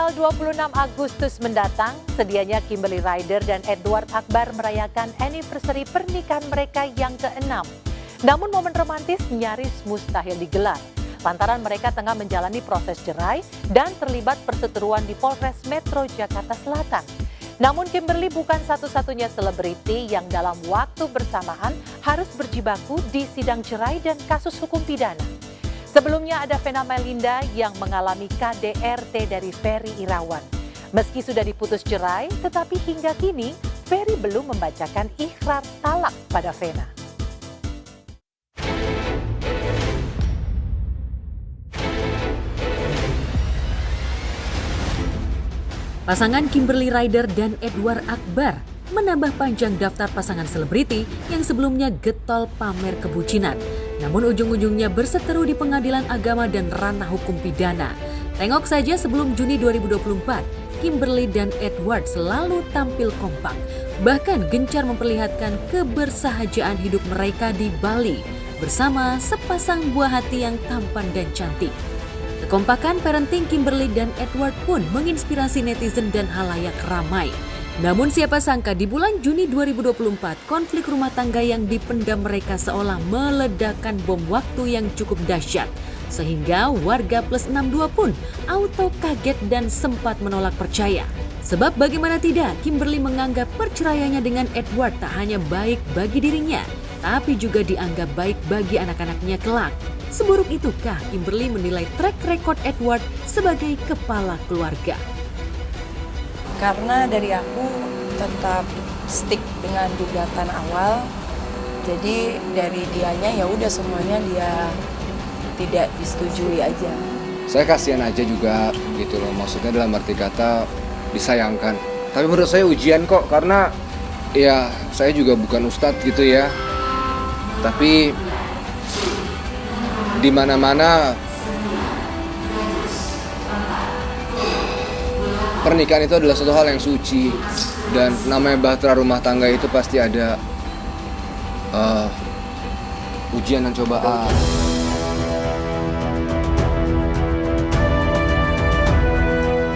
Tanggal 26 Agustus mendatang, sedianya Kimberly Ryder dan Edward Akbar merayakan anniversary pernikahan mereka yang ke-6. Namun momen romantis nyaris mustahil digelar, lantaran mereka tengah menjalani proses cerai dan terlibat perseteruan di Polres Metro Jakarta Selatan. Namun Kimberly bukan satu-satunya selebriti yang dalam waktu bersamaan harus berjibaku di sidang cerai dan kasus hukum pidana. Sebelumnya ada Vena Melinda yang mengalami KDRT dari Ferry Irawan. Meski sudah diputus cerai, tetapi hingga kini Ferry belum membacakan ikrar talak pada Vena. Pasangan Kimberly Ryder dan Edward Akbar menambah panjang daftar pasangan selebriti yang sebelumnya getol pamer kebucinan. Namun ujung-ujungnya berseteru di pengadilan agama dan ranah hukum pidana. Tengok saja sebelum Juni 2024, Kimberly dan Edward selalu tampil kompak. Bahkan gencar memperlihatkan kebersahajaan hidup mereka di Bali bersama sepasang buah hati yang tampan dan cantik. Kekompakan parenting Kimberly dan Edward pun menginspirasi netizen dan halayak ramai. Namun siapa sangka di bulan Juni 2024, konflik rumah tangga yang dipendam mereka seolah meledakkan bom waktu yang cukup dahsyat. Sehingga warga plus 62 pun auto kaget dan sempat menolak percaya. Sebab bagaimana tidak, Kimberly menganggap perceraiannya dengan Edward tak hanya baik bagi dirinya, tapi juga dianggap baik bagi anak-anaknya kelak. Seburuk itukah Kimberly menilai track record Edward sebagai kepala keluarga? Karena dari aku tetap stick dengan gugatan awal, jadi dari dianya ya udah semuanya dia tidak disetujui aja. Saya kasihan aja juga gitu loh, maksudnya dalam arti kata disayangkan. Tapi menurut saya ujian kok, karena ya saya juga bukan ustadz gitu ya. Tapi di mana-mana pernikahan itu adalah suatu hal yang suci, dan namanya bahtera rumah tangga itu pasti ada ujian dan cobaan.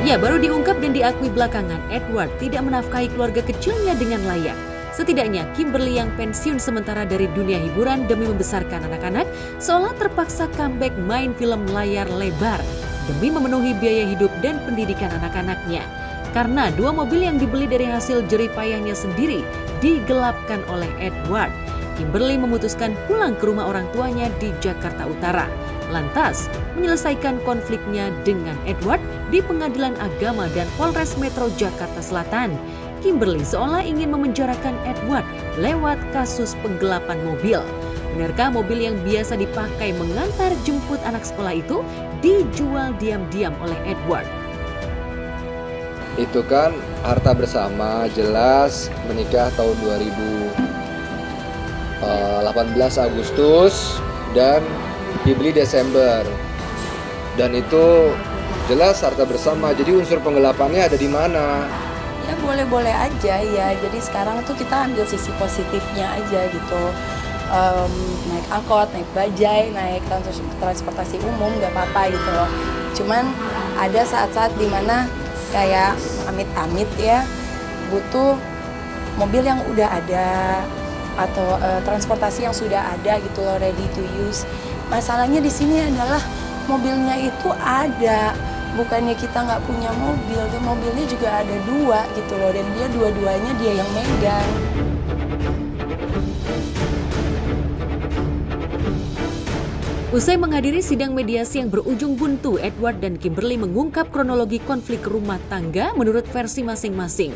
Ya, baru diungkap dan diakui belakangan, Edward tidak menafkahi keluarga kecilnya dengan layak. Setidaknya Kimberly yang pensiun sementara dari dunia hiburan demi membesarkan anak-anak seolah terpaksa comeback main film layar lebar demi memenuhi biaya hidup dan pendidikan anak-anaknya. Karena 2 mobil yang dibeli dari hasil jerih payahnya sendiri digelapkan oleh Edward, Kimberly memutuskan pulang ke rumah orang tuanya di Jakarta Utara. Lantas, menyelesaikan konfliknya dengan Edward di Pengadilan Agama dan Polres Metro Jakarta Selatan. Kimberly seolah ingin memenjarakan Edward lewat kasus penggelapan mobil. Benarkah mobil yang biasa dipakai mengantar jemput anak sekolah itu dijual diam-diam oleh Edward? Itu kan harta bersama, jelas menikah tahun 2018 Agustus dan dibeli Desember. Dan itu jelas harta bersama, jadi unsur penggelapannya ada di mana? Ya boleh-boleh aja ya, jadi sekarang tuh kita ambil sisi positifnya aja gitu. Naik angkot, naik bajai, naik transportasi umum gak apa-apa gitu loh. Cuman ada saat-saat dimana kayak amit-amit ya butuh mobil yang udah ada atau transportasi yang sudah ada gitu loh, ready to use. Masalahnya di sini adalah mobilnya itu ada, bukannya kita nggak punya mobil, mobilnya juga ada 2 gitu loh, dan dia dua-duanya dia yang megang. Usai menghadiri sidang mediasi yang berujung buntu, Edward dan Kimberly mengungkap kronologi konflik rumah tangga menurut versi masing-masing.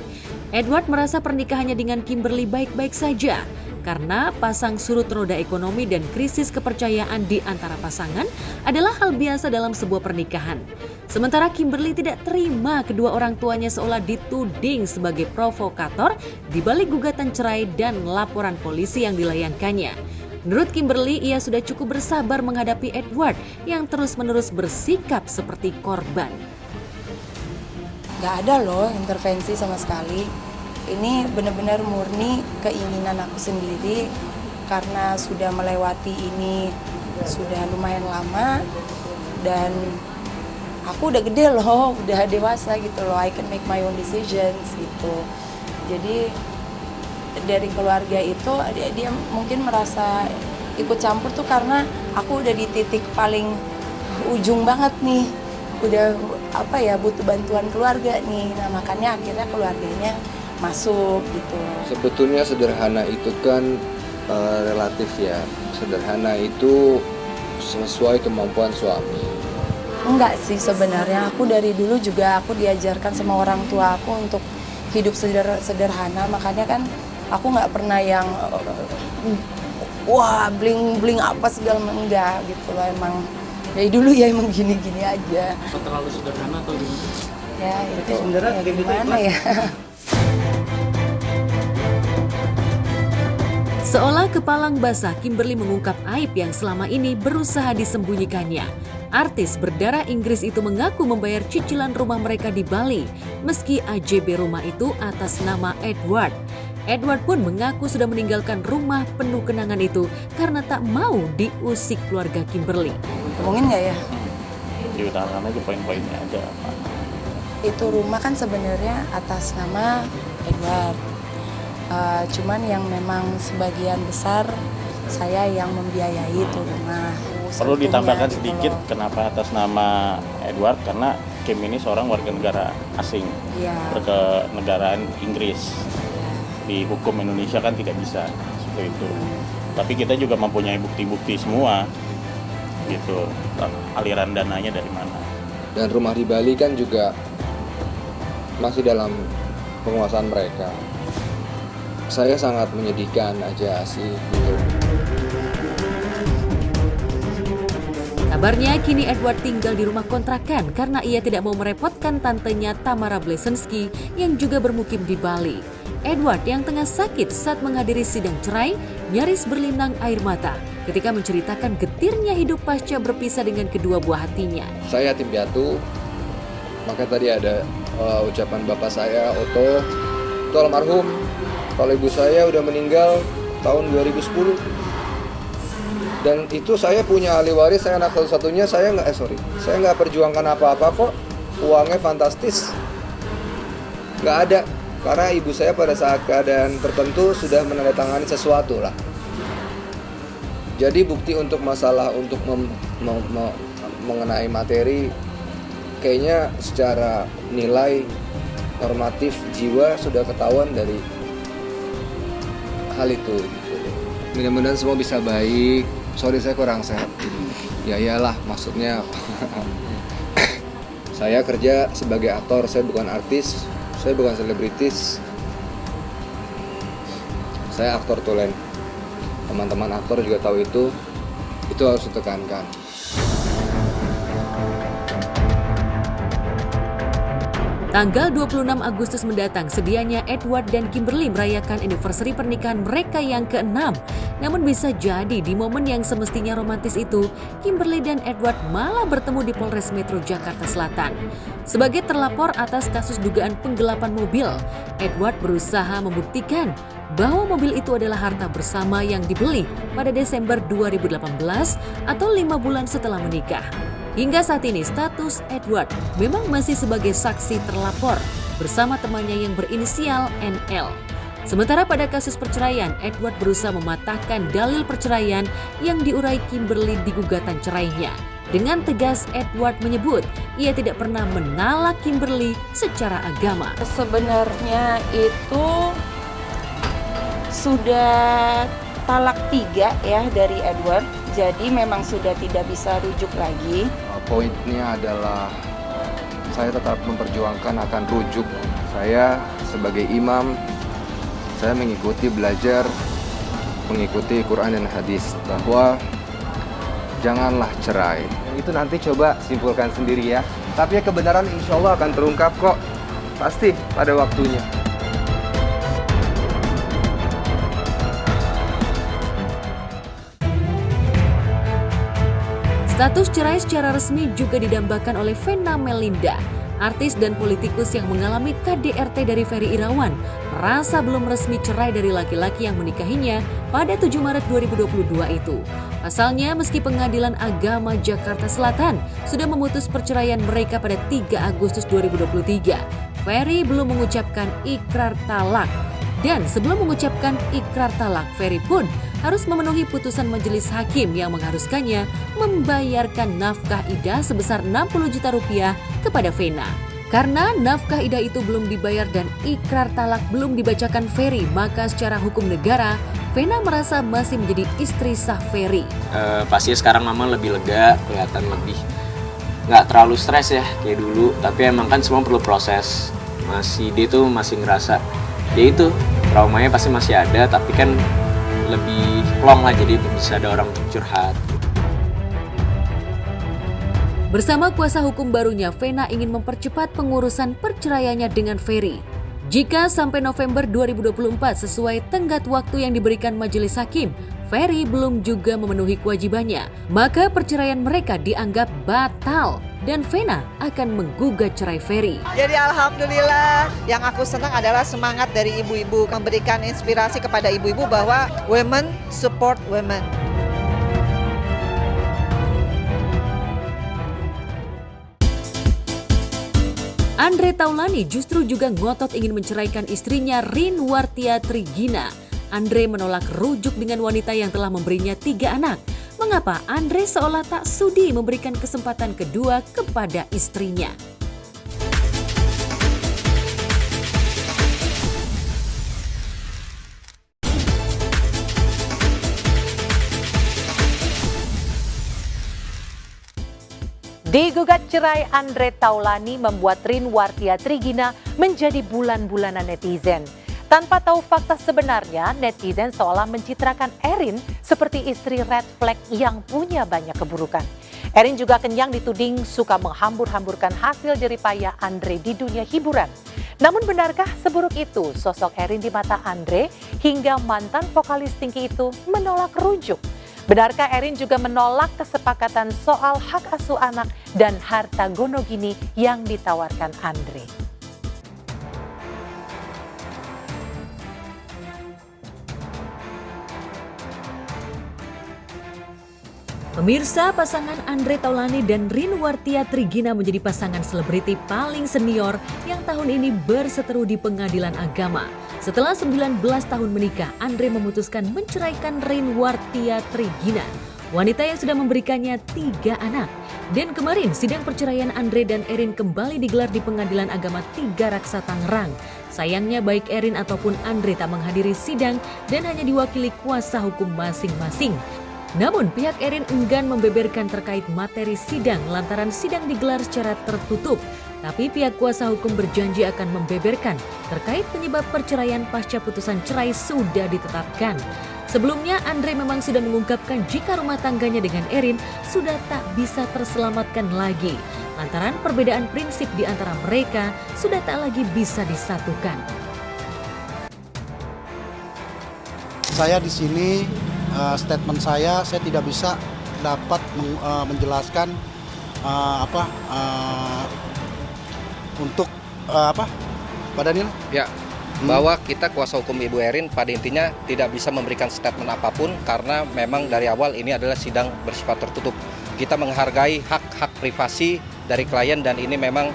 Edward merasa pernikahannya dengan Kimberly baik-baik saja karena pasang surut roda ekonomi dan krisis kepercayaan di antara pasangan adalah hal biasa dalam sebuah pernikahan. Sementara Kimberly tidak terima kedua orang tuanya seolah dituding sebagai provokator di balik gugatan cerai dan laporan polisi yang dilayangkannya. Menurut Kimberly, ia sudah cukup bersabar menghadapi Edward yang terus-menerus bersikap seperti korban. Gak ada loh intervensi sama sekali. Ini benar-benar murni keinginan aku sendiri karena sudah melewati ini sudah lumayan lama dan aku udah gede loh, udah dewasa gitu loh, I can make my own decisions gitu. Jadi dari keluarga itu dia mungkin merasa ikut campur tuh karena aku udah di titik paling ujung banget nih, udah butuh bantuan keluarga nih. Nah makanya akhirnya keluarganya masuk gitu. Sebetulnya sederhana itu kan relatif ya. Sederhana itu sesuai kemampuan suami. Enggak sih sebenarnya, aku dari dulu juga aku diajarkan sama orang tua aku untuk hidup sederhana, makanya kan aku nggak pernah yang wah bling apa segala, enggak gitu loh. Emang dari dulu ya emang gini-gini aja. Terlalu sederhana atau gimana? Ya itu sebenarnya ya, gimana ya. Seolah kepalang basah, Kimberly mengungkap aib yang selama ini berusaha disembunyikannya. Artis berdarah Inggris itu mengaku membayar cicilan rumah mereka di Bali, meski AJB rumah itu atas nama Edward. Edward pun mengaku sudah meninggalkan rumah penuh kenangan itu karena tak mau diusik keluarga Kimberly. Ngomongin nggak ya? Diutarakan aja poin-poinnya aja. Itu rumah kan sebenarnya atas nama Edward. Cuman yang memang sebagian besar saya yang membiayai itu rumah. Perlu ditambahkan gitu sedikit loh. kenapa atas nama Edward, karena Kim ini seorang warga negara asing, Iya. berkenegaraan Inggris. Di hukum Indonesia kan tidak bisa seperti itu. Tapi kita juga mempunyai bukti-bukti semua, gitu. Aliran dananya dari mana? Dan rumah di Bali kan juga masih dalam penguasaan mereka. Saya sangat menyedihkan aja sih gitu. Kabarnya kini Edward tinggal di rumah kontrakan karena ia tidak mau merepotkan tantenya Tamara Blesensky yang juga bermukim di Bali. Edward yang tengah sakit saat menghadiri sidang cerai nyaris berlinang air mata ketika menceritakan getirnya hidup pasca berpisah dengan kedua buah hatinya. Saya yatim piatu, maka tadi ada ucapan bapak saya, Otto, itu almarhum. Kalau ibu saya udah meninggal tahun 2010. Dan itu saya punya ahli waris, saya anak satu-satunya, saya nggak perjuangkan apa-apa kok, uangnya fantastis. Nggak ada, karena ibu saya pada saat keadaan tertentu sudah menandatangani sesuatu lah. Jadi bukti untuk masalah untuk mengenai materi, kayaknya secara nilai normatif jiwa sudah ketahuan dari hal itu. Mudah-mudahan semua bisa baik. Sorry saya kurang sehat. Ya iyalah, maksudnya saya kerja sebagai aktor, saya bukan artis, saya bukan selebritis. Saya aktor tulen. Teman-teman aktor juga tahu itu harus ditekankan. Tanggal 26 Agustus mendatang, sedianya Edward dan Kimberly merayakan anniversary pernikahan mereka yang ke-6. Namun bisa jadi di momen yang semestinya romantis itu, Kimberly dan Edward malah bertemu di Polres Metro Jakarta Selatan. Sebagai terlapor atas kasus dugaan penggelapan mobil, Edward berusaha membuktikan bahwa mobil itu adalah harta bersama yang dibeli pada Desember 2018 atau 5 bulan setelah menikah. Hingga saat ini status Edward memang masih sebagai saksi terlapor bersama temannya yang berinisial NL. Sementara pada kasus perceraian, Edward berusaha mematahkan dalil perceraian yang diurai Kimberly di gugatan cerainya. Dengan tegas, Edward menyebut ia tidak pernah menalak Kimberly secara agama. Sebenarnya itu sudah talak 3 ya dari Edward. Jadi memang sudah tidak bisa rujuk lagi. Poinnya adalah saya tetap memperjuangkan akan rujuk. Saya sebagai imam, saya belajar mengikuti Quran dan hadis bahwa janganlah cerai. Itu nanti coba simpulkan sendiri ya. Tapi kebenaran insya Allah akan terungkap kok. Pasti pada waktunya. Status cerai secara resmi juga didambakan oleh Vena Melinda. Artis dan politikus yang mengalami KDRT dari Ferry Irawan merasa belum resmi cerai dari laki-laki yang menikahinya pada 7 Maret 2022 itu. Pasalnya, meski Pengadilan Agama Jakarta Selatan sudah memutus perceraian mereka pada 3 Agustus 2023, Ferry belum mengucapkan ikrar talak. Dan sebelum mengucapkan ikrar talak, Ferry pun harus memenuhi putusan majelis hakim yang mengharuskannya membayarkan nafkah idah sebesar 60 juta rupiah kepada Vena. Karena nafkah idah itu belum dibayar dan ikrar talak belum dibacakan Ferry, maka secara hukum negara, Vena merasa masih menjadi istri sah Ferry. Pasti sekarang mama lebih lega, kelihatan lebih nggak terlalu stres ya kayak dulu. Tapi emang kan semua perlu proses. Dia tuh masih ngerasa, ya itu traumanya pasti masih ada, tapi kan lebih plong lah, jadi bisa ada orang untuk curhat. Bersama kuasa hukum barunya, Vena ingin mempercepat pengurusan perceraiannya dengan Ferry. Jika sampai November 2024 sesuai tenggat waktu yang diberikan majelis hakim, Ferry belum juga memenuhi kewajibannya, maka perceraian mereka dianggap batal dan Vena akan menggugat cerai Ferry. Jadi alhamdulillah, yang aku senang adalah semangat dari ibu-ibu, memberikan inspirasi kepada ibu-ibu bahwa women support women. Andre Taulani justru juga ngotot ingin menceraikan istrinya Rinwartia Trigina. Andre menolak rujuk dengan wanita yang telah memberinya 3 anak. Mengapa Andre seolah tak sudi memberikan kesempatan kedua kepada istrinya? Digugat cerai Andre Taulani membuat Rinwartia Trigina menjadi bulan-bulanan netizen. Tanpa tahu fakta sebenarnya, netizen seolah mencitrakan Erin seperti istri red flag yang punya banyak keburukan. Erin juga kenyang dituding suka menghambur-hamburkan hasil jeripaya Andre di dunia hiburan. Namun benarkah seburuk itu sosok Erin di mata Andre hingga mantan vokalis tinggi itu menolak rujuk? Benarkah Erin juga menolak kesepakatan soal hak asuh anak dan harta gonogini yang ditawarkan Andre? Pemirsa, pasangan Andre Taulani dan Rinwartia Trigina menjadi pasangan selebriti paling senior yang tahun ini berseteru di Pengadilan Agama. Setelah 19 tahun menikah, Andre memutuskan menceraikan Rinwartia Trigina, wanita yang sudah memberikannya 3 anak. Dan kemarin sidang perceraian Andre dan Erin kembali digelar di Pengadilan Agama 3 Raksa Tangerang. Sayangnya baik Erin ataupun Andre tak menghadiri sidang dan hanya diwakili kuasa hukum masing-masing. Namun pihak Erin enggan membeberkan terkait materi sidang lantaran sidang digelar secara tertutup. Tapi pihak kuasa hukum berjanji akan membeberkan terkait penyebab perceraian pasca putusan cerai sudah ditetapkan. Sebelumnya Andre memang sudah mengungkapkan jika rumah tangganya dengan Erin sudah tak bisa terselamatkan lagi. Lantaran perbedaan prinsip di antara mereka sudah tak lagi bisa disatukan. Saya di sini statement saya tidak bisa dapat menjelaskan untuk Pak Daniel? Ya, bahwa kita kuasa hukum Ibu Erin pada intinya tidak bisa memberikan statement apapun karena memang dari awal ini adalah sidang bersifat tertutup. Kita menghargai hak-hak privasi dari klien dan ini memang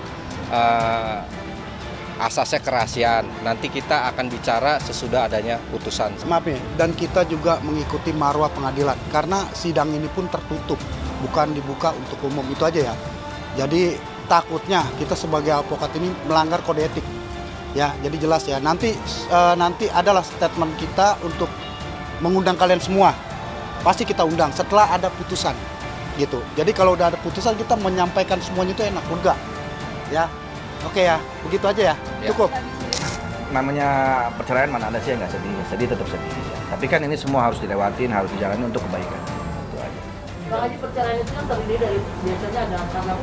asasnya kerahasiaan. Nanti kita akan bicara sesudah adanya putusan. Maaf ya, dan kita juga mengikuti marwah pengadilan karena sidang ini pun tertutup, bukan dibuka untuk umum, itu aja ya. Jadi takutnya kita sebagai advokat ini melanggar kode etik. Ya, jadi jelas ya. Nanti adalah statement kita untuk mengundang kalian semua. Pasti kita undang setelah ada putusan. Gitu. Jadi kalau udah ada putusan kita menyampaikan semuanya itu enak juga. Ya. Oke ya, begitu aja ya. Cukup. Namanya perceraian mana ada sih yang nggak sedih, sedih tetap sedih. Ya. Tapi kan ini semua harus dilewatin, harus dijalani untuk kebaikan. Itu aja. Bang Haji, perceraian itu kan terdiri dari biasanya ada karena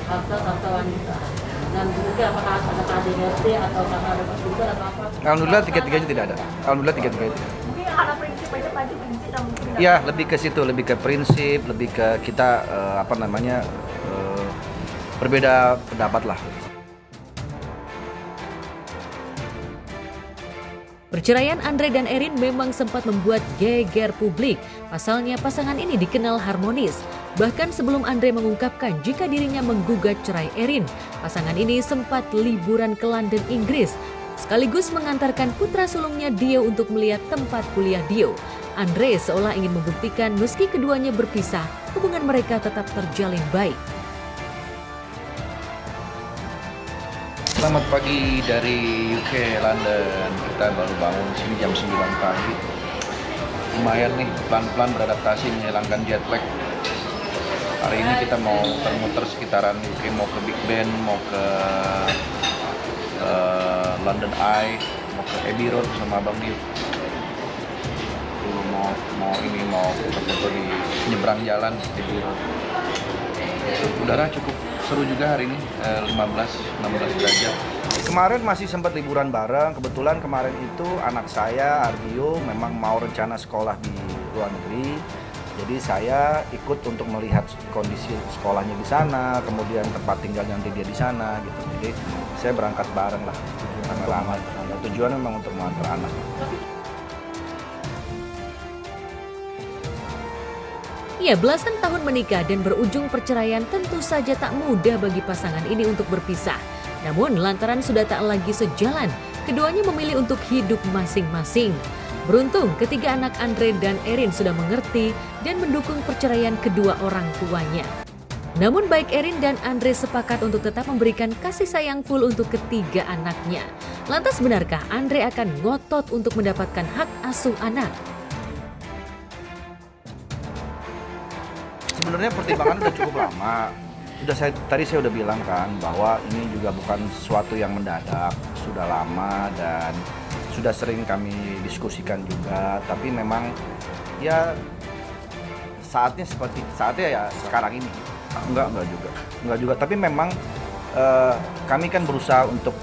harta wanita. Dan mungkin apakah ada KDRT atau karena ada persetujuan atau apa? Alhamdulillah tiga-tiganya tidak ada. Alhamdulillah tiga-tiganya tidak. Mungkin ada prinsip aja Pak Haji, prinsip dan mungkin. Iya, lebih ke situ, lebih ke prinsip, lebih ke kita berbeda pendapat lah. Perceraian Andre dan Erin memang sempat membuat geger publik. Pasalnya pasangan ini dikenal harmonis. Bahkan sebelum Andre mengungkapkan jika dirinya menggugat cerai Erin, pasangan ini sempat liburan ke London, Inggris, sekaligus mengantarkan putra sulungnya Dio untuk melihat tempat kuliah Dio. Andre seolah ingin membuktikan meski keduanya berpisah, hubungan mereka tetap terjalin baik. Selamat pagi dari UK, London. Kita baru bangun sini jam 9 pagi. Lumayan nih, pelan-pelan beradaptasi menghilangkan jet lag. Hari ini kita mau muter-muter sekitaran UK, mau ke Big Ben, mau ke London Eye, mau ke Abbey Road sama Abang Dio. Dulu mau foto-foto di nyebrang jalan Abbey Road. Udara cukup seru juga hari ini, 15-16 derajat. Kemarin masih sempat liburan bareng, kebetulan kemarin itu anak saya, Ardio, memang mau rencana sekolah di luar negeri. Jadi saya ikut untuk melihat kondisi sekolahnya di sana, kemudian tempat tinggalnya nanti dia di sana gitu. Jadi saya berangkat bareng lah, tujuan memang untuk mengantar anak. Ya, belasan tahun menikah dan berujung perceraian tentu saja tak mudah bagi pasangan ini untuk berpisah. Namun lantaran sudah tak lagi sejalan, keduanya memilih untuk hidup masing-masing. Beruntung ketiga anak Andre dan Erin sudah mengerti dan mendukung perceraian kedua orang tuanya. Namun baik Erin dan Andre sepakat untuk tetap memberikan kasih sayang full untuk ketiga anaknya. Lantas benarkah Andre akan ngotot untuk mendapatkan hak asuh anak? Sebenarnya pertimbangan udah cukup lama. Tadi saya udah bilang kan bahwa ini juga bukan sesuatu yang mendadak, sudah lama dan sudah sering kami diskusikan juga. Tapi memang ya saatnya ya sekarang ini. Enggak juga. Tapi memang kami kan berusaha untuk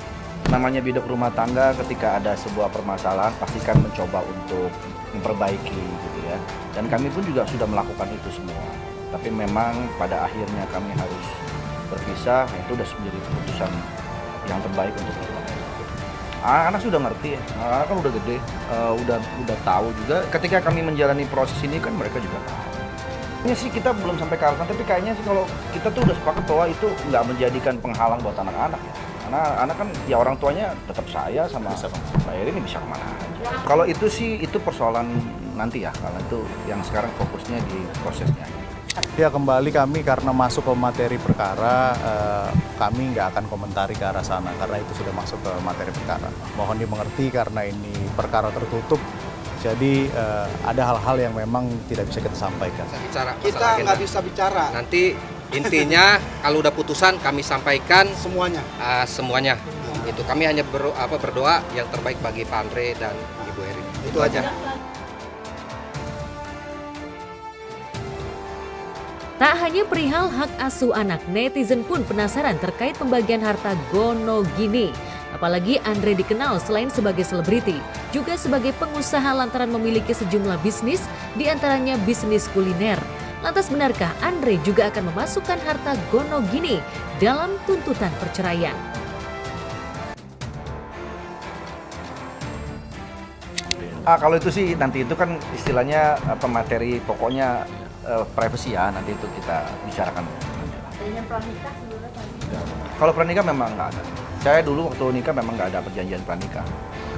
namanya bidak rumah tangga, ketika ada sebuah permasalahan pasti kan mencoba untuk memperbaiki gitu ya. Dan kami pun juga sudah melakukan itu semua. Tapi memang pada akhirnya kami harus berpisah, itu udah menjadi keputusan yang terbaik untuk kita. Anak sudah ngerti ya, anak kan udah gede, udah tahu juga. Ketika kami menjalani proses ini kan mereka juga tahu. Ini sih kita belum sampai ke arah, tapi kayaknya sih kalau kita tuh udah sepakat bahwa itu nggak menjadikan penghalang buat anak-anak ya. Karena anak kan ya orang tuanya tetap saya sama Mbak Erin ini bisa kemana aja. Kalau itu sih itu persoalan nanti ya, karena itu yang sekarang fokusnya di prosesnya. Ya kembali kami karena masuk ke materi perkara, kami nggak akan komentari ke arah sana karena itu sudah masuk ke materi perkara. Mohon dimengerti karena ini perkara tertutup, jadi ada hal-hal yang memang tidak bisa kita sampaikan. Kita nggak bisa bicara. Nanti intinya kalau udah putusan kami sampaikan semuanya. Semuanya. Itu kami hanya berdoa yang terbaik bagi Pak Andre dan Ibu Erin. Itu aja. Tak hanya perihal hak asuh anak, netizen pun penasaran terkait pembagian harta Gono Gini. Apalagi Andre dikenal selain sebagai selebriti, juga sebagai pengusaha lantaran memiliki sejumlah bisnis, diantaranya bisnis kuliner. Lantas benarkah Andre juga akan memasukkan harta Gono Gini dalam tuntutan perceraian? Kalau itu sih nanti itu kan istilahnya materi pokoknya privacy ya, nanti itu kita bicarakan. Kalau pranikah memang nggak ada. Saya dulu waktu nikah memang nggak ada perjanjian pranikah.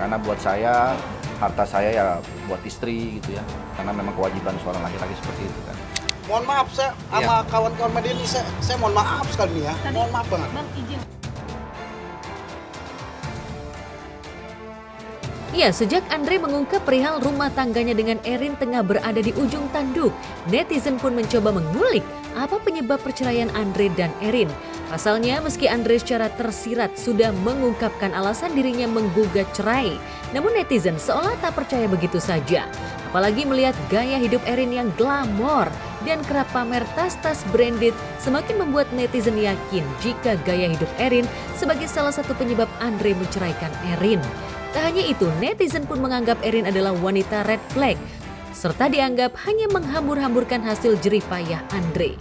Karena buat saya, harta saya ya buat istri gitu ya. Karena memang kewajiban seorang laki-laki seperti itu kan. Mohon maaf saya sama kawan-kawan media ini saya mohon maaf sekali nih ya. Mohon maaf banget. Ya, sejak Andre mengungkap perihal rumah tangganya dengan Erin tengah berada di ujung tanduk, netizen pun mencoba mengulik apa penyebab perceraian Andre dan Erin. Pasalnya, meski Andre secara tersirat sudah mengungkapkan alasan dirinya menggugat cerai, namun netizen seolah tak percaya begitu saja. Apalagi melihat gaya hidup Erin yang glamor dan kerap pamer tas-tas branded semakin membuat netizen yakin jika gaya hidup Erin sebagai salah satu penyebab Andre menceraikan Erin. Tak hanya itu, netizen pun menganggap Erin adalah wanita red flag, serta dianggap hanya menghambur-hamburkan hasil jerih payah Andre.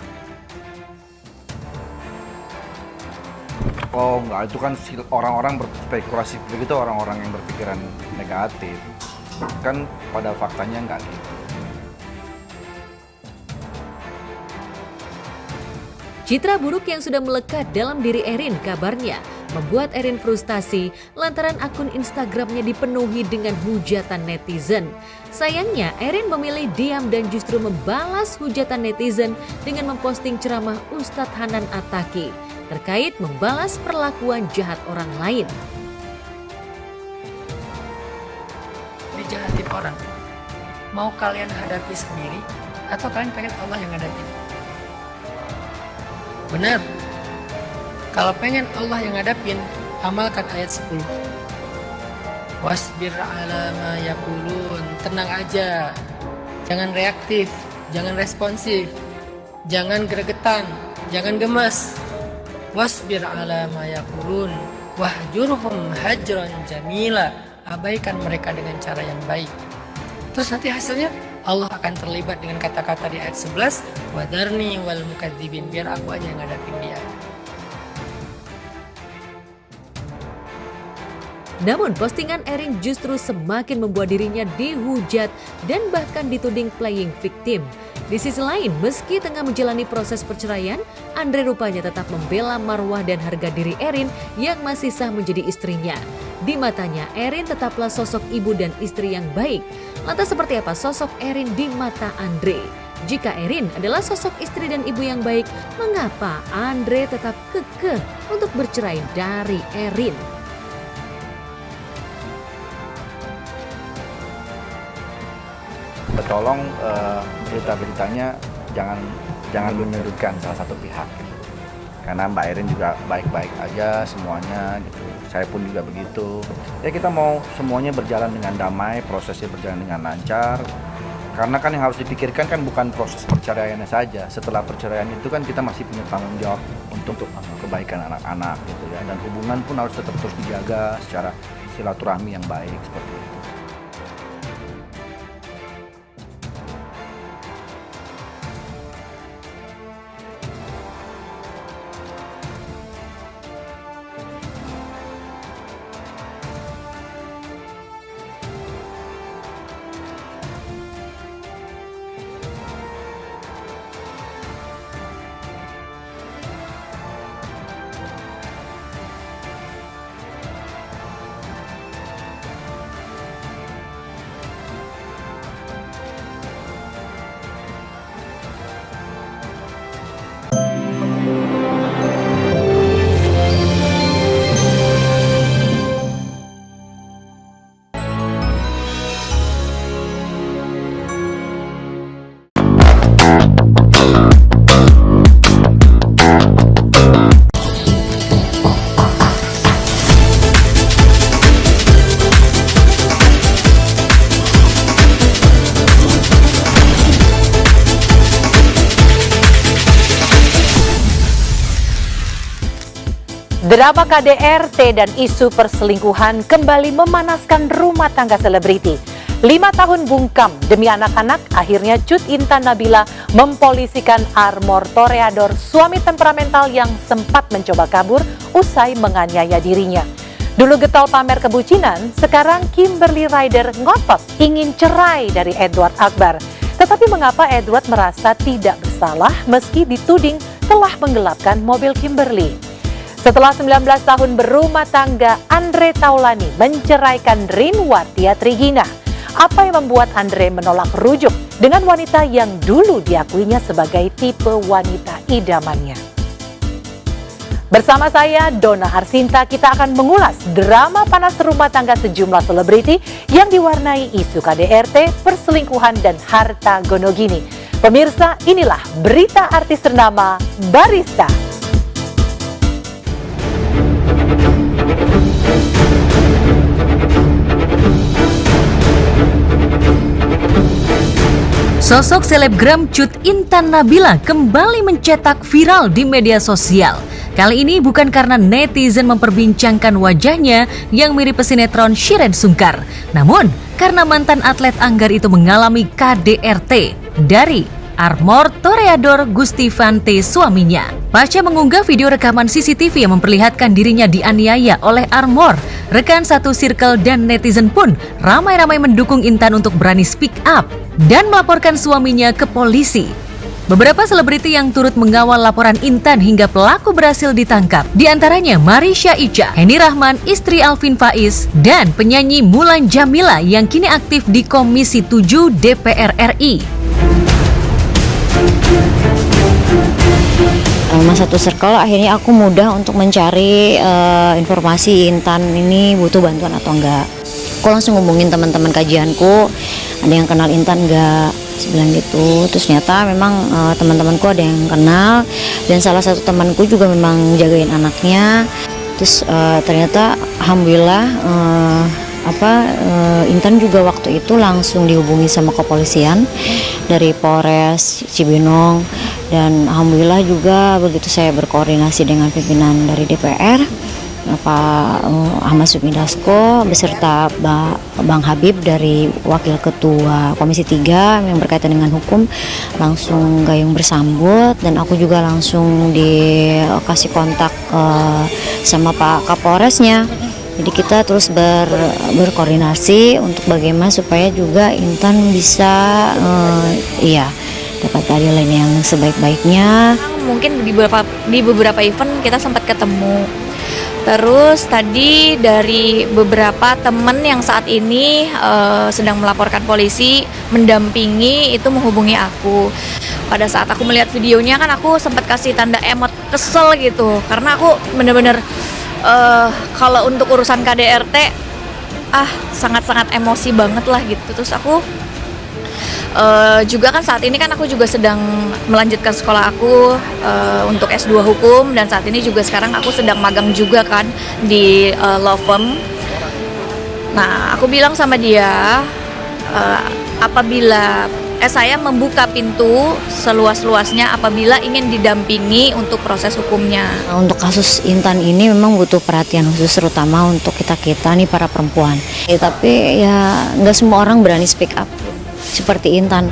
Oh enggak, itu kan orang-orang berspekulasi begitu, orang-orang yang berpikiran negatif. Kan pada faktanya enggak gitu. Citra buruk yang sudah melekat dalam diri Erin kabarnya membuat Erin frustasi lantaran akun Instagramnya dipenuhi dengan hujatan netizen. Sayangnya Erin memilih diam dan justru membalas hujatan netizen dengan memposting ceramah Ustadz Hanan Attaqi terkait membalas perlakuan jahat orang lain. Dijahatin orang, mau kalian hadapi sendiri atau kalian pengen Allah yang hadapin? Benar, kalau pengen Allah yang ngadapin, amalkan ayat 10. Wasbir ala ma yaqulun, tenang aja, jangan reaktif, jangan responsif, jangan gregetan, jangan gemes. Wasbir ala ma yaqulun, wahjurhum hajran jamila, abaikan mereka dengan cara yang baik. Terus nanti hasilnya Allah akan terlibat dengan kata-kata di ayat 11, wadarni wal mukadzibin, biar aku aja yang ngadapin dia. Namun postingan Erin justru semakin membuat dirinya dihujat dan bahkan dituding playing victim. Di sisi lain, meski tengah menjalani proses perceraian, Andre rupanya tetap membela marwah dan harga diri Erin yang masih sah menjadi istrinya. Di matanya, Erin tetaplah sosok ibu dan istri yang baik. Lantas seperti apa sosok Erin di mata Andre? Jika Erin adalah sosok istri dan ibu yang baik, mengapa Andre tetap kekeh untuk bercerai dari Erin? Tolong berita-beritanya jangan menyudutkan salah satu pihak. Karena Mbak Erin juga baik-baik aja semuanya gitu. Saya pun juga begitu. Ya kita mau semuanya berjalan dengan damai, prosesnya berjalan dengan lancar. Karena kan yang harus dipikirkan kan bukan proses perceraiannya saja. Setelah perceraian itu kan kita masih punya tanggung jawab untuk kebaikan anak-anak gitu ya. Dan hubungan pun harus tetap terus dijaga secara silaturahmi yang baik seperti itu. Drama KDRT dan isu perselingkuhan kembali memanaskan rumah tangga selebriti. 5 tahun bungkam demi anak-anak, akhirnya Cut Intan Nabila mempolisikan Armor Toreador, suami temperamental yang sempat mencoba kabur usai menganiaya dirinya. Dulu getol pamer kebucinan, sekarang Kimberly Ryder ngotot ingin cerai dari Edward Akbar. Tetapi mengapa Edward merasa tidak bersalah meski dituding telah menggelapkan mobil Kimberly? Setelah 19 tahun berumah tangga, Andre Taulani menceraikan Rinwatia Trigina. Apa yang membuat Andre menolak rujuk dengan wanita yang dulu diakuinya sebagai tipe wanita idamannya? Bersama saya, Dona Harsinta, kita akan mengulas drama panas rumah tangga sejumlah selebriti yang diwarnai isu KDRT, perselingkuhan, dan harta gonogini. Pemirsa, inilah berita artis ternama Barista. Sosok selebgram Cut Intan Nabila kembali mencetak viral di media sosial. Kali ini bukan karena netizen memperbincangkan wajahnya yang mirip pesinetron Shireen Sungkar, namun karena mantan atlet Anggar itu mengalami KDRT dari Armor Toreador Gustivante suaminya. Pasca mengunggah video rekaman CCTV yang memperlihatkan dirinya dianiaya oleh Armor, rekan satu circle dan netizen pun ramai-ramai mendukung Intan untuk berani speak up dan melaporkan suaminya ke polisi. Beberapa selebriti yang turut mengawal laporan Intan hingga pelaku berhasil ditangkap, di antaranya Marisha Ica, Henny Rahman, istri Alvin Faiz, dan penyanyi Mulan Jamila yang kini aktif di Komisi 7 DPR RI. Sama satu circle akhirnya aku mudah untuk mencari informasi Intan ini butuh bantuan atau enggak. Aku langsung ngomongin teman-teman kajianku, ada yang kenal Intan enggak, bilang gitu. Terus ternyata memang teman-temanku ada yang kenal, dan salah satu temanku juga memang jagain anaknya. Terus ternyata alhamdulillah Intan juga waktu itu langsung dihubungi sama kepolisian dari Polres Cibinong, dan alhamdulillah juga begitu saya berkoordinasi dengan pimpinan dari DPR, Pak Ahmad Sumidasko beserta Bang Habib dari Wakil Ketua Komisi 3 yang berkaitan dengan hukum, langsung gayung bersambut, dan aku juga langsung dikasih kontak sama Pak Kapolresnya. Jadi kita terus berkoordinasi untuk bagaimana supaya juga Intan bisa dapat keadilan yang sebaik-baiknya. Mungkin di beberapa event kita sempat ketemu. Terus tadi dari beberapa teman yang saat ini sedang melaporkan polisi, mendampingi, itu menghubungi aku. Pada saat aku melihat videonya kan aku sempat kasih tanda emot kesel gitu, karena aku bener-bener kalau untuk urusan KDRT sangat-sangat emosi banget lah gitu. Terus aku juga kan saat ini kan aku juga sedang melanjutkan sekolah aku untuk S2 hukum, dan saat ini juga sekarang aku sedang magang juga kan di law firm. Nah, aku bilang sama dia apabila saya membuka pintu seluas-luasnya apabila ingin didampingi untuk proses hukumnya. Untuk kasus Intan ini memang butuh perhatian khusus, terutama untuk kita nih para perempuan. Tapi ya nggak semua orang berani speak up seperti Intan.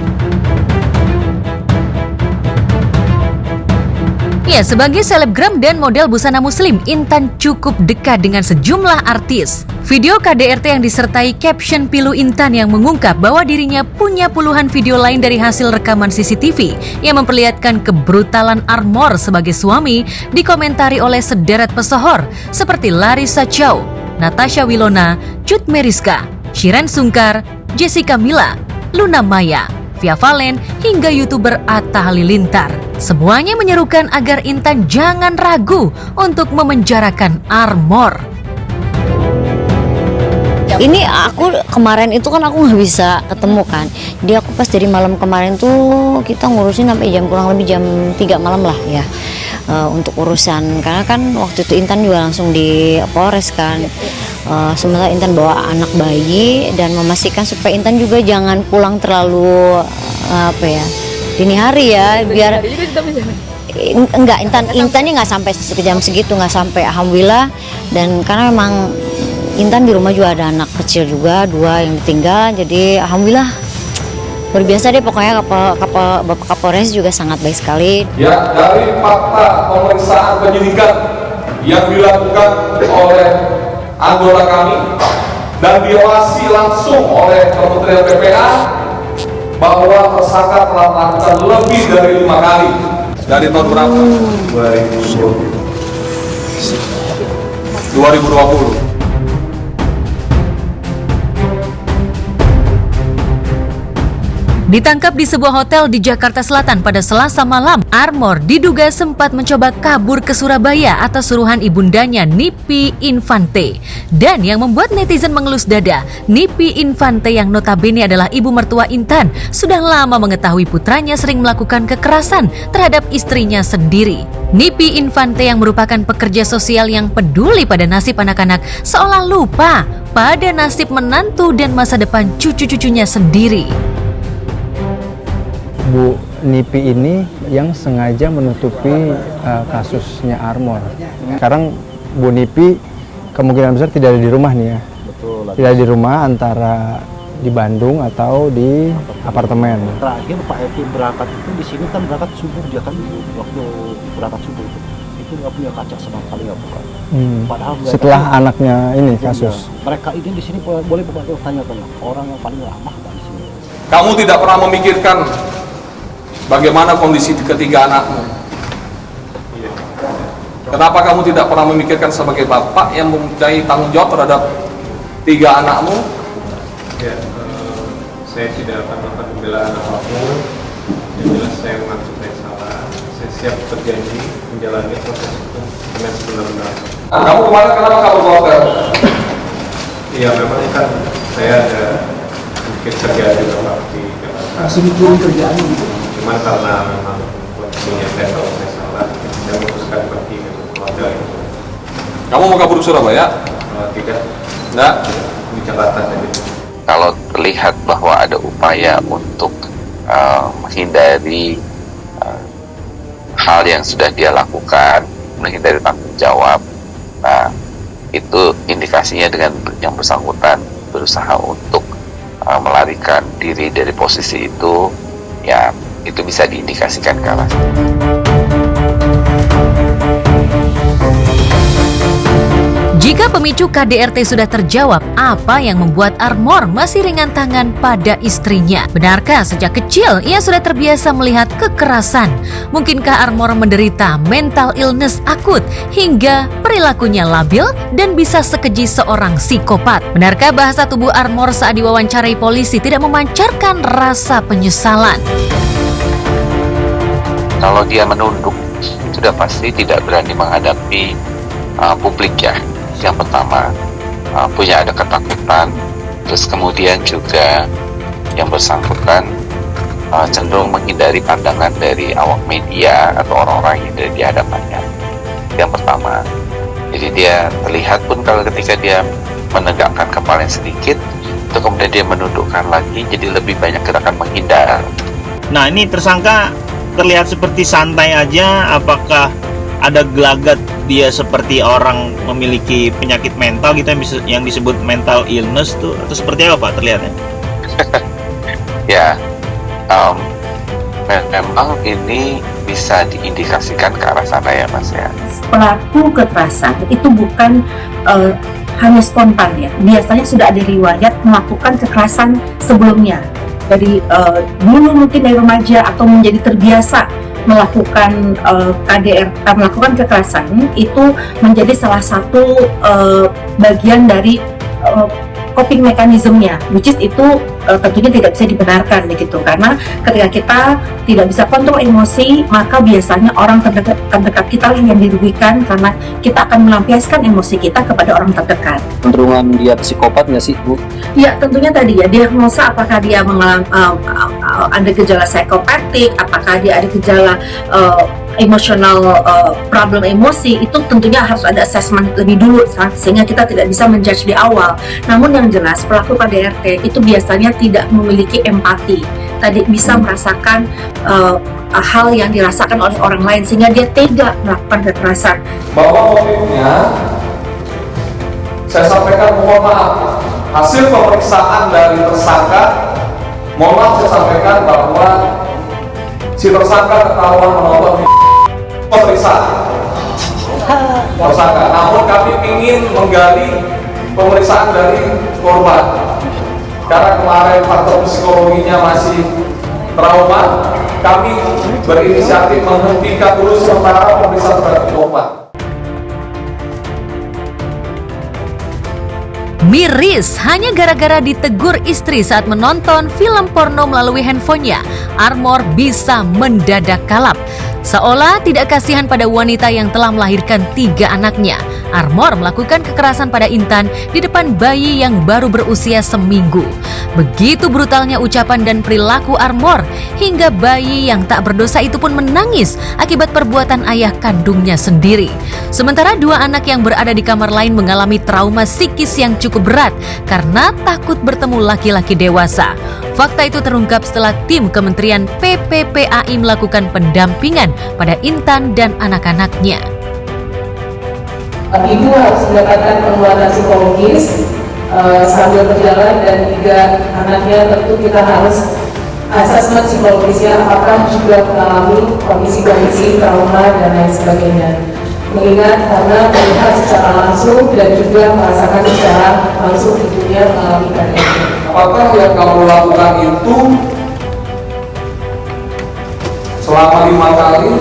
Ya, sebagai selebgram dan model busana muslim, Intan cukup dekat dengan sejumlah artis. Video KDRT yang disertai caption pilu Intan yang mengungkap bahwa dirinya punya puluhan video lain dari hasil rekaman CCTV yang memperlihatkan kebrutalan Armor sebagai suami dikomentari oleh sederet pesohor seperti Larissa Chow, Natasha Wilona, Cut Meriska, Shiren Sungkar, Jessica Mila, Luna Maya, Via Valen, hingga YouTuber Atta Halilintar. Semuanya menyerukan agar Intan jangan ragu untuk memenjarakan Armor. Ini aku kemarin itu kan aku nggak bisa ketemu kan, jadi aku pas dari malam kemarin tuh kita ngurusin sampai kurang lebih jam 3 malam lah ya, untuk urusan, karena kan waktu itu Intan juga langsung di Polres kan. Sementara Intan bawa anak bayi dan memastikan supaya Intan juga jangan pulang terlalu dini hari ya, biar enggak, Intannya nggak sampai jam segitu, nggak sampai, alhamdulillah. Dan karena memang Intan di rumah juga ada anak kecil juga, 2 yang ditinggal, jadi alhamdulillah luar biasa deh pokoknya. Bapak Kapolres juga sangat baik sekali. Ya, dari fakta pemeriksaan penyidikan yang dilakukan oleh anggota kami dan diawasi langsung oleh Kementerian PPA bahwa tersangka telah melakukan lebih dari 5 kali. Dari tahun berapa? 2020. Ditangkap di sebuah hotel di Jakarta Selatan pada Selasa malam, Armor diduga sempat mencoba kabur ke Surabaya atas suruhan ibundanya Nipi Infante. Dan yang membuat netizen mengelus dada, Nipi Infante yang notabene adalah ibu mertua Intan sudah lama mengetahui putranya sering melakukan kekerasan terhadap istrinya sendiri. Nipi Infante yang merupakan pekerja sosial yang peduli pada nasib anak-anak seolah lupa pada nasib menantu dan masa depan cucu-cucunya sendiri. Bu Nipi ini yang sengaja menutupi kasusnya Armor. Sekarang Bu Nipi kemungkinan besar tidak ada di rumah nih ya. Betul. Tidak di rumah, antara di Bandung atau di apartemen. Terakhir Pak Eti berangkat itu di sini kan berangkat subuh, dia kan waktu berangkat subuh itu nggak punya kaca sama sekali, nggak buka. Padahal Setelah anaknya ini kasus. Mereka ini di sini boleh bukan tanyakan orang yang paling lama di sini. Kamu tidak pernah memikirkan bagaimana kondisi ketiga anakmu. Kenapa kamu tidak pernah memikirkan sebagai bapak yang mempunyai tanggung jawab terhadap 3 anakmu? Ya, saya tidak akan melakukan pembelaan apapun. Yang jelas saya mengaku saya salah. Saya siap berjanji menjalani proses hukum dengan sebenar-benar. Kamu kemarin kenapa kabur ke hotel? Iya, memang kan saya ada sedikit kerja di tempat di Jakarta. Masih mikirin kerjaan gitu. Cuman karena memang kondisinya saya tahu saya salah, saya memutuskan pergi ke hotel itu. Kamu mau kabur ke Surabaya? Tidak. Enggak. Di Jakarta saja. Kalau terlihat bahwa ada upaya untuk menghindari hal yang sudah dia lakukan, menghindari tanggung jawab, nah itu indikasinya dengan yang bersangkutan berusaha untuk melarikan diri dari posisi itu, ya itu bisa diindikasikan ke arah. Jika pemicu KDRT sudah terjawab, apa yang membuat Armor masih ringan tangan pada istrinya? Benarkah sejak kecil ia sudah terbiasa melihat kekerasan? Mungkinkah Armor menderita mental illness akut hingga perilakunya labil dan bisa sekeji seorang psikopat? Benarkah bahasa tubuh Armor saat diwawancarai polisi tidak memancarkan rasa penyesalan? Kalau dia menunduk, sudah pasti tidak berani menghadapi publik ya. Yang pertama, punya ada ketakutan, terus kemudian juga yang bersangkutan cenderung menghindari pandangan dari awak media atau orang-orang yang ada di hadapannya. Yang pertama, jadi dia terlihat pun kalau ketika dia menegakkan kepalanya sedikit, itu kemudian dia menundukkan lagi, jadi lebih banyak gerakan menghindar. Nah, ini tersangka terlihat seperti santai aja, apakah ada gelagat dia seperti orang memiliki penyakit mental gitu yang disebut mental illness tuh, atau seperti apa Pak terlihatnya? Ya, memang ini bisa diindikasikan ke arah sana ya Mas ya. Pelaku kekerasan itu bukan hanya spontan ya, biasanya sudah ada riwayat melakukan kekerasan sebelumnya dari dulu mungkin dari remaja atau menjadi terbiasa melakukan melakukan kekerasan, itu menjadi salah satu bagian dari coping mekanismenya, which is itu tentunya tidak bisa dibenarkan begitu, karena ketika kita tidak bisa kontrol emosi, maka biasanya orang terdekat kita lah yang dirugikan karena kita akan melampiaskan emosi kita kepada orang terdekat. Kecenderungan dia psikopat nggak sih Bu? Ya tentunya tadi ya, diagnosa apakah dia mengalami ada gejala psikopatik, apakah dia ada gejala emosional problem emosi, itu tentunya harus ada assessment lebih dulu sehingga kita tidak bisa menjudge di awal. Namun yang jelas pelaku KDRT itu biasanya tidak memiliki empati, tadi bisa merasakan hal yang dirasakan oleh orang lain sehingga dia tega melakukan kekerasan. Bahwa motifnya saya sampaikan mohon maaf, hasil pemeriksaan dari tersangka, mohon maaf saya sampaikan bahwa si tersangka ketahuan menonton pemeriksaan tersangka, namun kami ingin menggali pemeriksaan dari korban karena kemarin faktor psikologinya masih trauma. Kami berinisiatif menghentikan dulu sementara pemeriksaan terhadap korban. Miris hanya gara-gara ditegur istri saat menonton film porno melalui handphonenya, Armor bisa mendadak kalap. Seolah tidak kasihan pada wanita yang telah melahirkan 3 anaknya, Armor melakukan kekerasan pada Intan di depan bayi yang baru berusia seminggu. Begitu brutalnya ucapan dan perilaku Armor, hingga bayi yang tak berdosa itu pun menangis akibat perbuatan ayah kandungnya sendiri. Sementara 2 anak yang berada di kamar lain mengalami trauma psikis yang cukup berat karena takut bertemu laki-laki dewasa. Fakta itu terungkap setelah tim Kementerian PPPAI melakukan pendampingan pada Intan dan anak-anaknya. Ibu harus mendapatkan penguatan psikologis sambil berjalan, dan 3 anaknya tentu kita harus asesmen psikologisnya apakah juga mengalami kondisi-kondisi trauma dan lain sebagainya. Mengingat karena melihat secara langsung dan juga merasakan secara langsung ibunya mengalami KDRT. Apakah yang kamu lakukan itu selama 5 kali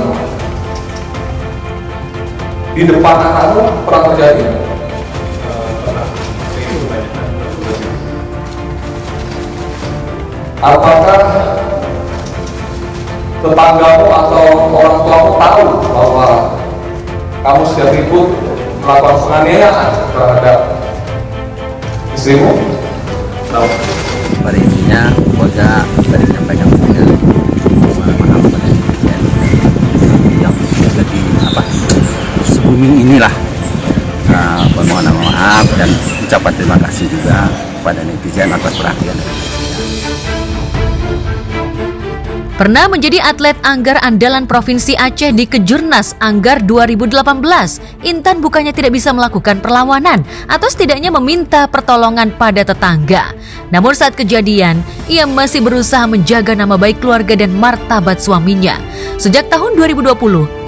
di depan anakmu pernah terjadi? Apakah tetanggamu atau orang tuamu tahu bahwa kamu sudah ribut melakukan penganiayaan terhadap istrimu? Tahu. Pada intinya keluarga tadi menyampaikan saya maaf pada netizen yang jadi se-booming inilah, permohonan maaf dan ucapan terima kasih juga kepada netizen atas perhatian. Pernah menjadi atlet anggar andalan Provinsi Aceh di Kejurnas Anggar 2018, Intan bukannya tidak bisa melakukan perlawanan atau setidaknya meminta pertolongan pada tetangga. Namun saat kejadian, ia masih berusaha menjaga nama baik keluarga dan martabat suaminya. Sejak tahun 2020,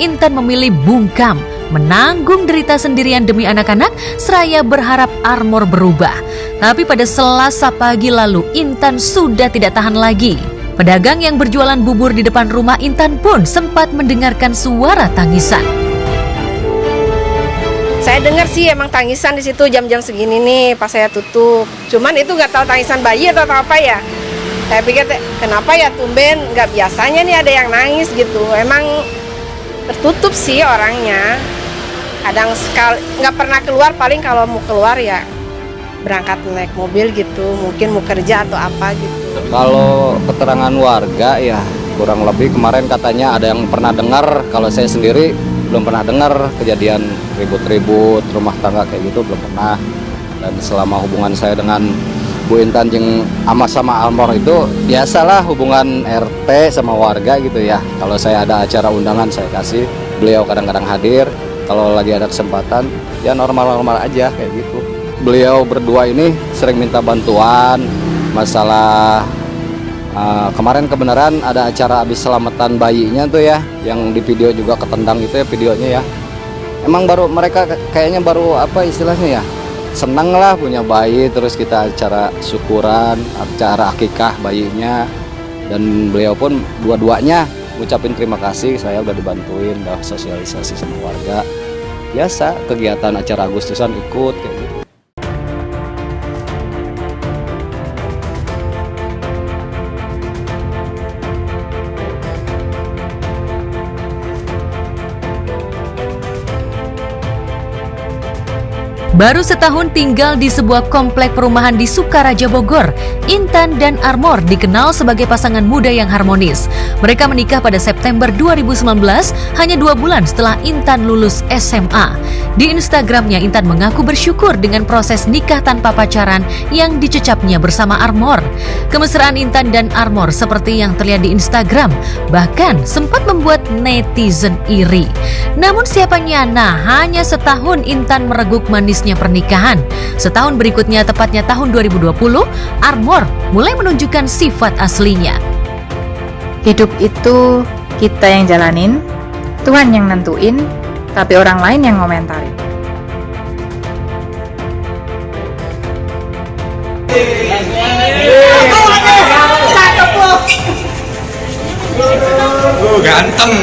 Intan memilih bungkam, menanggung derita sendirian demi anak-anak, seraya berharap Armor berubah. Tapi pada Selasa pagi lalu, Intan sudah tidak tahan lagi. Pedagang yang berjualan bubur di depan rumah Intan pun sempat mendengarkan suara tangisan. Saya dengar sih emang tangisan di situ jam-jam segini nih pas saya tutup. Cuman itu nggak tahu tangisan bayi atau apa ya. Saya pikir kenapa ya tumben, nggak biasanya nih ada yang nangis gitu. Emang tertutup sih orangnya. Kadang sekali nggak pernah keluar, paling kalau mau keluar ya berangkat naik mobil gitu, mungkin mau kerja atau apa gitu. Kalau keterangan warga ya kurang lebih kemarin katanya ada yang pernah dengar, kalau saya sendiri belum pernah dengar kejadian ribut-ribut rumah tangga kayak gitu, belum pernah. Dan selama hubungan saya dengan Bu Intan jeung sama Armor itu biasalah hubungan RT sama warga gitu ya. Kalau saya ada acara undangan saya kasih, beliau kadang-kadang hadir, kalau lagi ada kesempatan ya normal-normal aja kayak gitu. Beliau berdua ini sering minta bantuan masalah kemarin kebenaran ada acara habis selamatan bayinya tuh ya, yang di video juga ketendang itu ya videonya ya. Emang baru mereka kayaknya baru apa istilahnya ya, senang lah punya bayi, terus kita acara syukuran, acara akikah bayinya, dan beliau pun dua-duanya ngucapin terima kasih, saya udah dibantuin, udah sosialisasi sama warga. Biasa kegiatan acara Agustusan ikut kayak gitu. Baru setahun tinggal di sebuah komplek perumahan di Sukaraja, Bogor, Intan dan Armor dikenal sebagai pasangan muda yang harmonis. Mereka menikah pada September 2019, hanya 2 bulan setelah Intan lulus SMA. Di Instagramnya, Intan mengaku bersyukur dengan proses nikah tanpa pacaran yang dicecapnya bersama Armor. Kemesraan Intan dan Armor seperti yang terlihat di Instagram, bahkan sempat membuat netizen iri. Namun siapa nyana, hanya setahun Intan mereguk manisnya pernikahan. Setahun berikutnya, tepatnya tahun 2020, Armor mulai menunjukkan sifat aslinya. Hidup itu kita yang jalanin, Tuhan yang nentuin, tapi orang lain yang ngomentarin. Ganteng.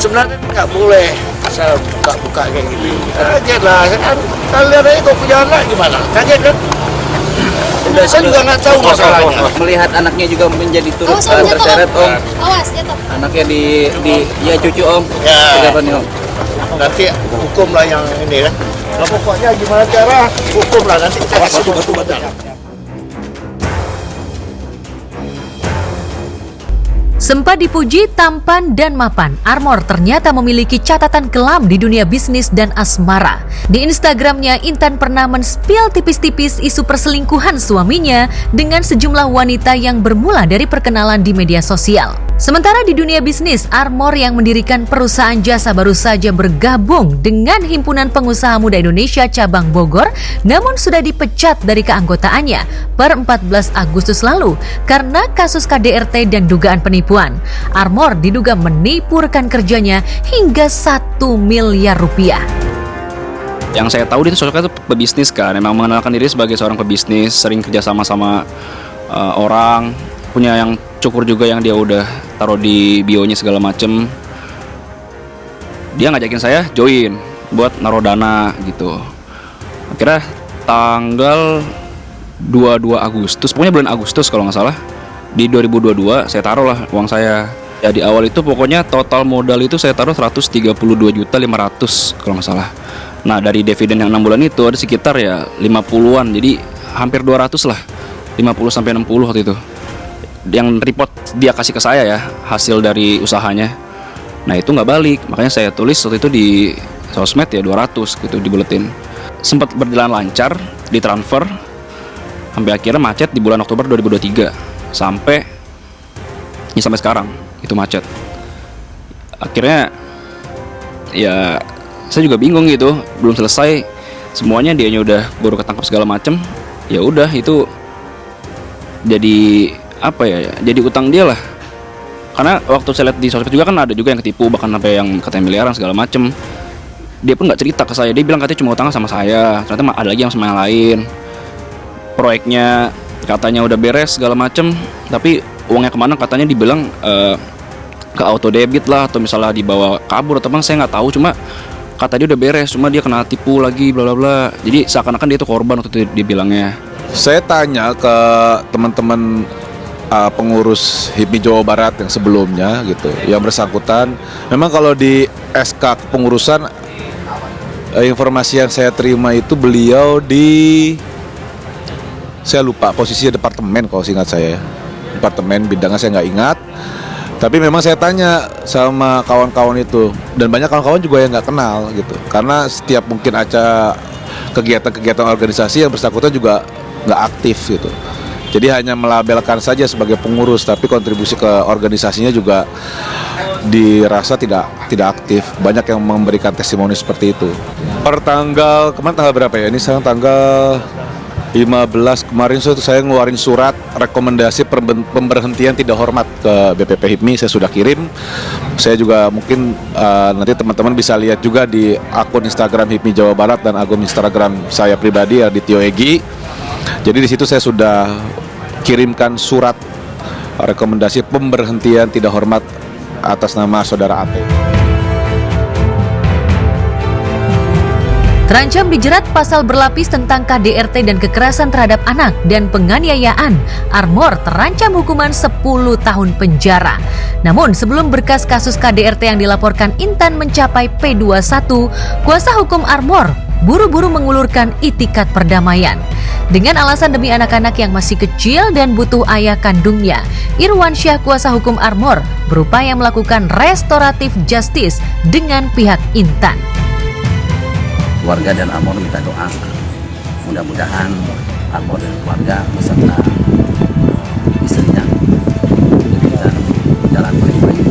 Sebenarnya nggak boleh saya buka kayak gini. Kaget lah, kan lihat aja kok punya anak gimana? Kaget kan? Saya juga nggak tahu masalahnya. Melihat anaknya juga menjadi turut terseret Om. Awas jatuh. Anaknya ya cucu Om. Ya. Nanti hukum lah yang ini kan. Nah, pokoknya gimana cara hukum lah nanti kita kasih batu-batu. Sempat dipuji tampan dan mapan, Armor ternyata memiliki catatan kelam di dunia bisnis dan asmara. Di Instagramnya, Intan pernah men-spill tipis-tipis isu perselingkuhan suaminya dengan sejumlah wanita yang bermula dari perkenalan di media sosial. Sementara di dunia bisnis, Armor yang mendirikan perusahaan jasa baru saja bergabung dengan Himpunan Pengusaha Muda Indonesia Cabang Bogor, namun sudah dipecat dari keanggotaannya per 14 Agustus lalu karena kasus KDRT dan dugaan penipuan. Armor diduga menipu rekan kerjanya hingga 1 miliar rupiah. Yang saya tahu dia sosoknya itu pebisnis kan, memang mengenalkan diri sebagai seorang pebisnis, sering kerja sama orang, punya yang cukur juga yang dia udah taruh di bio-nya segala macem. Dia ngajakin saya join buat naruh dana gitu. Akhirnya tanggal 22 Agustus, pokoknya bulan Agustus kalau nggak salah, di 2022 saya taruh lah uang saya. Ya di awal itu pokoknya total modal itu saya taruh 132.500.000 kalau nggak salah. Nah dari dividen yang 6 bulan itu ada sekitar ya 50-an, jadi hampir 200 lah, 50-60 waktu itu. Yang report dia kasih ke saya ya, hasil dari usahanya. Nah itu nggak balik, makanya saya tulis waktu itu di sosmed ya 200 gitu, dibuletin. Sempat berjalan lancar, ditransfer, sampai akhirnya macet di bulan Oktober 2023 sampai sekarang itu macet. Akhirnya ya saya juga bingung gitu, belum selesai semuanya, dianya udah baru ketangkap segala macem. Ya udah itu jadi apa ya, jadi utang dia lah. Karena waktu saya lihat di sosmed juga kan ada juga yang ketipu, bahkan sampai yang katanya miliaran segala macem. Dia pun nggak cerita ke saya, dia bilang katanya cuma utang sama saya, ternyata ada lagi yang sama yang lain. Proyeknya katanya udah beres segala macem, tapi uangnya kemana katanya dibilang ke auto debit lah, atau misalnya dibawa kabur atau apa, saya nggak tahu. Cuma kata dia udah beres, cuma dia kena tipu lagi bla bla bla. Jadi seakan-akan dia itu korban waktu itu dibilangnya. Saya tanya ke teman-teman pengurus HIPMI Jawa Barat yang sebelumnya gitu, yang bersangkutan. Memang kalau di SK kepengurusan, informasi yang saya terima itu beliau di, saya lupa posisi departemen kalau seingat saya, departemen bidangnya saya nggak ingat. Tapi memang saya tanya sama kawan-kawan itu, dan banyak kawan-kawan juga yang nggak kenal gitu, karena setiap mungkin acara kegiatan-kegiatan organisasi yang bersangkutan juga nggak aktif gitu. Jadi hanya melabelkan saja sebagai pengurus, tapi kontribusi ke organisasinya juga dirasa tidak aktif. Banyak yang memberikan testimoni seperti itu. Per tanggal, kemarin tanggal berapa ya? Ini sekarang tanggal 15 kemarin saya ngeluarin surat rekomendasi pemberhentian tidak hormat ke BPP HIPMI. Saya sudah kirim. Saya juga mungkin nanti teman-teman bisa lihat juga di akun Instagram HIPMI Jawa Barat dan akun Instagram saya pribadi Adityo Egi. Jadi di situ saya sudah kirimkan surat rekomendasi pemberhentian tidak hormat atas nama saudara AT. Terancam dijerat pasal berlapis tentang KDRT dan kekerasan terhadap anak dan penganiayaan, Armor terancam hukuman 10 tahun penjara. Namun sebelum berkas kasus KDRT yang dilaporkan Intan mencapai P21, kuasa hukum Armor buru-buru mengulurkan itikat perdamaian. Dengan alasan demi anak-anak yang masih kecil dan butuh ayah kandungnya, Irwansyah kuasa hukum Armor berupaya melakukan restoratif justice dengan pihak Intan. Warga dan Armor minta doa, mudah-mudahan Armor dan keluarga beserta istrinya bisa jalan baik-baik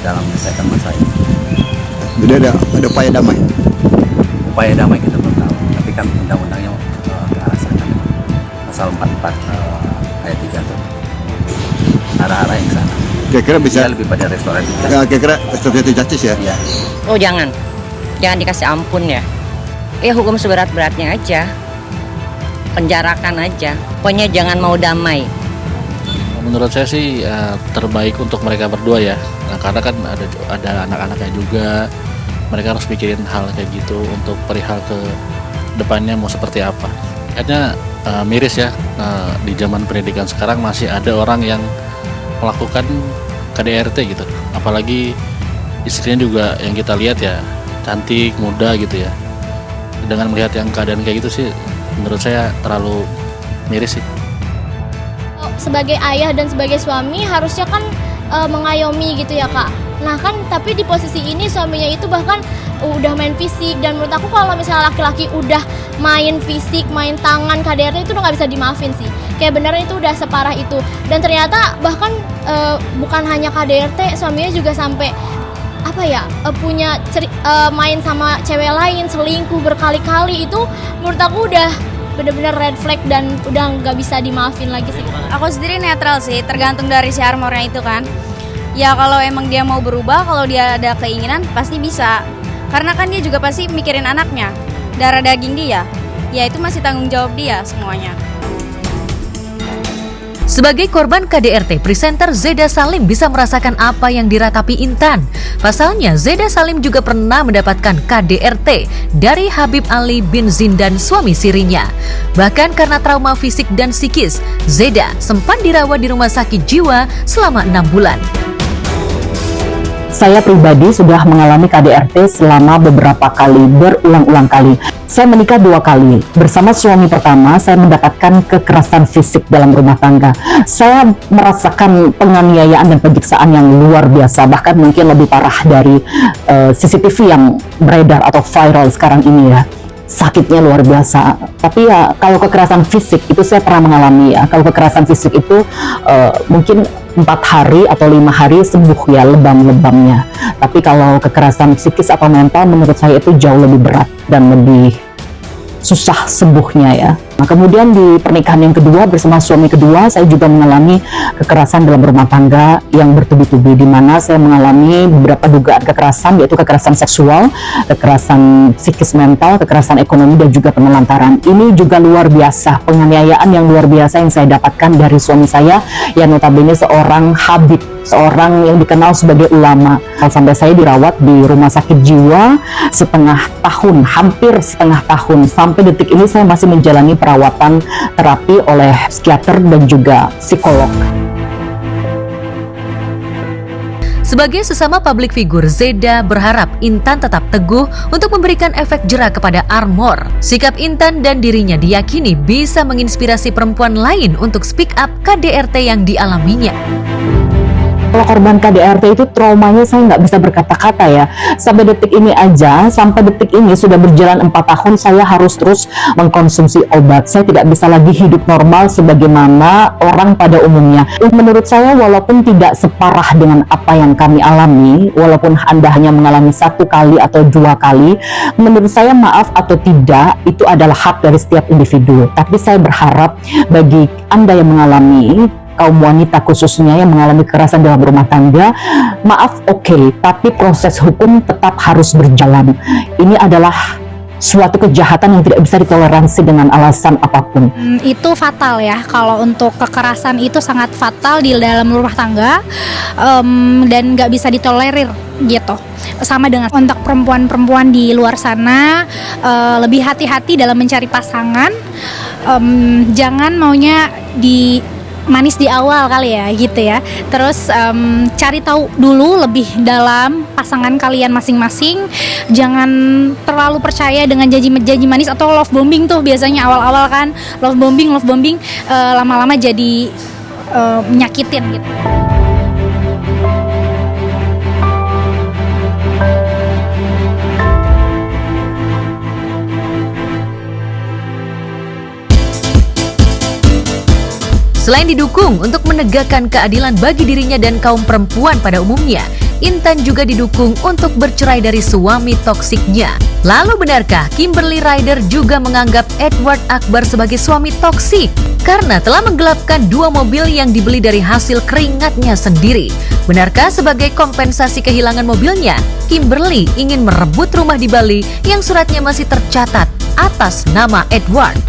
dalam menyelesaikan masa ini. Jadi ada upaya damai. Upaya damai kita belum tahu, tapi kan undang-undangnya ke arah sana. Pasal 44 ayat 3 itu arah-arah yang sana. Kira-kira bisa lebih pada restoratif. Ya, kira-kira restoratif justice ya? Iya. Oh jangan dikasih ampun ya. Hukum seberat-beratnya aja, penjarakan aja. Pokoknya jangan mau damai. Menurut saya sih terbaik untuk mereka berdua ya. Nah, karena kan ada anak-anaknya juga. Mereka harus mikirin hal kayak gitu untuk perihal ke depannya mau seperti apa. Kayaknya miris ya, di zaman pendidikan sekarang masih ada orang yang melakukan KDRT gitu. Apalagi istrinya juga yang kita lihat ya cantik, muda gitu ya. Dengan melihat yang keadaan kayak gitu sih menurut saya terlalu miris sih. Sebagai ayah dan sebagai suami harusnya kan mengayomi gitu ya Kak. Nah kan tapi di posisi ini suaminya itu bahkan udah main fisik, dan menurut aku kalau misalnya laki-laki udah main fisik, main tangan, KDRT itu udah nggak bisa dimaafin sih. Kayak beneran itu udah separah itu. Dan ternyata bahkan bukan hanya KDRT, suaminya juga sampai punya main sama cewek lain, selingkuh berkali-kali. Itu menurut aku udah bener-bener red flag dan udah nggak bisa dimaafin lagi sih. Aku sendiri netral sih, tergantung dari si armornya itu kan. Ya kalau emang dia mau berubah, kalau dia ada keinginan pasti bisa. Karena kan dia juga pasti mikirin anaknya, darah daging dia. Ya itu masih tanggung jawab dia semuanya. Sebagai korban KDRT, presenter Zeda Salim bisa merasakan apa yang diratapi Intan. Pasalnya, Zeda Salim juga pernah mendapatkan KDRT dari Habib Ali bin Zindan, suami sirinya. Bahkan karena trauma fisik dan psikis, Zeda sempat dirawat di rumah sakit jiwa selama 6 bulan. Saya pribadi sudah mengalami KDRT selama beberapa kali, berulang-ulang kali. Saya menikah 2 kali. Bersama suami pertama, saya mendapatkan kekerasan fisik dalam rumah tangga. Saya merasakan penganiayaan dan penyiksaan yang luar biasa, bahkan mungkin lebih parah dari CCTV yang beredar atau viral sekarang ini ya. Sakitnya luar biasa. Tapi ya kalau kekerasan fisik itu saya pernah mengalami ya. Kalau kekerasan fisik itu mungkin 4 hari atau 5 hari sembuh ya lebam-lebamnya. Tapi kalau kekerasan psikis atau mental menurut saya itu jauh lebih berat dan lebih susah sembuhnya ya. Nah, kemudian di pernikahan yang kedua bersama suami kedua, saya juga mengalami kekerasan dalam rumah tangga yang bertubi-tubi, di mana saya mengalami beberapa dugaan kekerasan, yaitu kekerasan seksual, kekerasan psikis mental, kekerasan ekonomi, dan juga penelantaran. Ini juga luar biasa, penganiayaan yang luar biasa yang saya dapatkan dari suami saya, yang notabene seorang habib, seorang yang dikenal sebagai ulama. Sampai saya dirawat di rumah sakit jiwa setengah tahun, hampir setengah tahun. Sampai detik ini saya masih menjalani perawatan terapi oleh psikiater dan juga psikolog. Sebagai sesama publik figur, Zeda berharap Intan tetap teguh untuk memberikan efek jera kepada Armor. Sikap Intan dan dirinya diyakini bisa menginspirasi perempuan lain untuk speak up KDRT yang dialaminya. Kalau korban KDRT itu traumanya saya nggak bisa berkata-kata ya. Sampai detik ini aja, sampai detik ini sudah berjalan 4 tahun saya harus terus mengkonsumsi obat. Saya tidak bisa lagi hidup normal sebagaimana orang pada umumnya. Menurut saya walaupun tidak separah dengan apa yang kami alami, walaupun Anda hanya mengalami 1 kali atau 2 kali, menurut saya maaf atau tidak itu adalah hak dari setiap individu. Tapi saya berharap bagi Anda yang mengalami, kaum wanita khususnya yang mengalami kekerasan dalam rumah tangga, maaf oke, tapi proses hukum tetap harus berjalan. Ini adalah suatu kejahatan yang tidak bisa ditoleransi dengan alasan apapun. Itu fatal ya, kalau untuk kekerasan itu sangat fatal di dalam rumah tangga, dan nggak bisa ditolerir gitu. Sama dengan untuk perempuan-perempuan di luar sana, lebih hati-hati dalam mencari pasangan, jangan maunya manis di awal kali ya gitu ya. Terus cari tahu dulu lebih dalam pasangan kalian masing-masing. Jangan terlalu percaya dengan janji manis atau love bombing tuh biasanya awal-awal kan. Love bombing lama-lama jadi menyakitin gitu. Selain didukung untuk menegakkan keadilan bagi dirinya dan kaum perempuan pada umumnya, Intan juga didukung untuk bercerai dari suami toksiknya. Lalu benarkah Kimberly Ryder juga menganggap Edward Akbar sebagai suami toksik karena telah menggelapkan 2 mobil yang dibeli dari hasil keringatnya sendiri? Benarkah sebagai kompensasi kehilangan mobilnya, Kimberly ingin merebut rumah di Bali yang suratnya masih tercatat atas nama Edward?